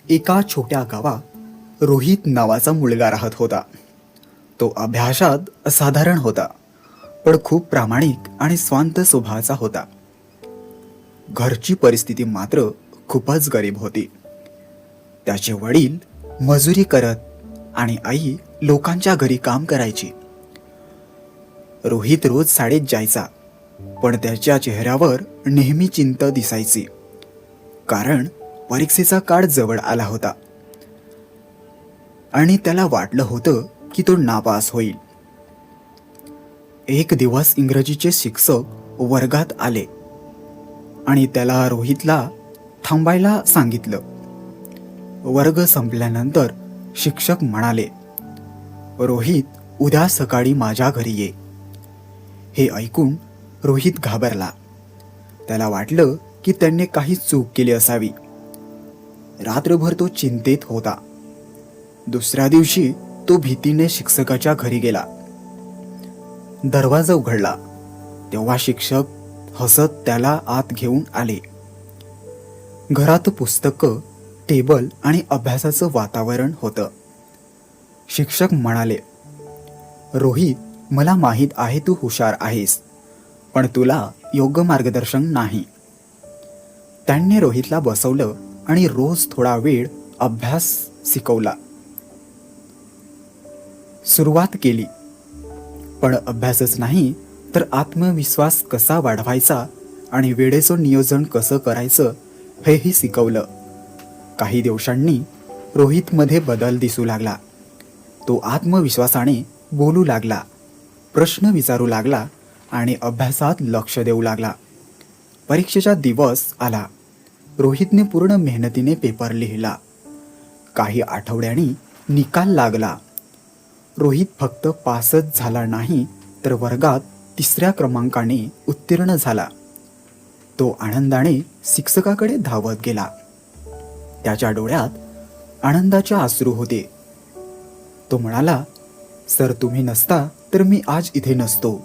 एका छोट्या गावात रोहित नावाचा मुलगा राहत होता. तो अभ्यासात असाधारण होता, पण खूप प्रामाणिक आणि स्वांत स्वभावाचा होता. घरची परिस्थिती मात्र खूपच गरीब होती. त्याचे वडील मजुरी करत आणि आई लोकांच्या घरी काम करायची. रोहित रोज शाळेत जायचा, पण त्याच्या चेहऱ्यावर नेहमी चिंता दिसायची, कारण परीक्षेचा काळ जवळ आला होता आणि त्याला वाटलं होतं की तो नापास होईल. एक दिवस इंग्रजीचे शिक्षक वर्गात आले आणि त्याला रोहितला थांबायला सांगितलं. वर्ग संपल्यानंतर शिक्षक म्हणाले, रोहित, उद्या सकाळी माझ्या घरी ये. हे ऐकून रोहित घाबरला. त्याला वाटलं की त्याने काही चूक केली असावी. रात्रभर तो चिंतेत होता. दुसऱ्या दिवशी तो भीतीने शिक्षकाच्या घरी गेला. दरवाजा उघडला तेव्हा शिक्षक हसत त्याला आत घेऊन आले. घरात पुस्तकं, टेबल आणि अभ्यासाचं वातावरण होतं. शिक्षक म्हणाले, रोहित, मला माहीत आहे तू हुशार आहेस, पण तुला योग्य मार्गदर्शन नाही. त्यांनी रोहितला बसवलं आणि रोज थोडा वेळ अभ्यास शिकवला. सुरुवात केली, पण अभ्यासच नाही तर आत्मविश्वास कसा वाढवायचा आणि वेळेचं नियोजन कसं करायचं हेही शिकवलं. काही दिवसांनी रोहितमध्ये बदल दिसू लागला. तो आत्मविश्वासाने बोलू लागला, प्रश्न विचारू लागला आणि अभ्यासात लक्ष देऊ लागला. परीक्षेचा दिवस आला. रोहितने पूर्ण मेहनतीने पेपर लिहिला. काही आठवड्यांनी निकाल लागला. रोहित फक्त पासच झाला नाही तर वर्गात 3ऱ्या क्रमांकाने उत्तीर्ण झाला. तो आनंदाने शिक्षकाकडे धावत गेला. त्याच्या डोळ्यात आनंदाचे अश्रू होते. तो म्हणाला, सर, तुम्ही नसता तर मी आज इथे नसतो.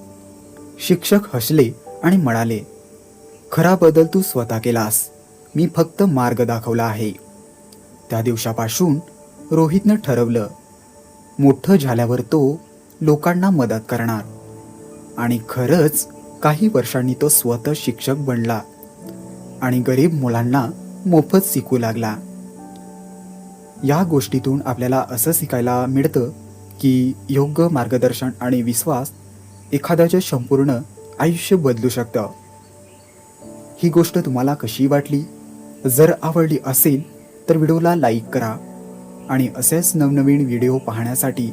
शिक्षक हसले आणि म्हणाले, खरा बदल तू स्वतः केलास, मी फक्त मार्ग दाखवला आहे. त्या दिवसापासून रोहितनं ठरवलं, मोठं झाल्यावर तो लोकांना मदत करणार. आणि खरंच काही वर्षांनी तो स्वतः शिक्षक बनला आणि गरीब मुलांना मोफत शिकू लागला. या गोष्टीतून आपल्याला असं शिकायला मिळतं की योग्य मार्गदर्शन आणि विश्वास एखाद्याचे संपूर्ण आयुष्य बदलू शकतं. ही गोष्ट तुम्हाला कशी वाटली? जर आवडली असेल तर व्हिडिओला लाईक करा आणि असेच नवनवीन व्हिडिओ पाहण्यासाठी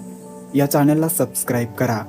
या चॅनलला सबस्क्राईब करा.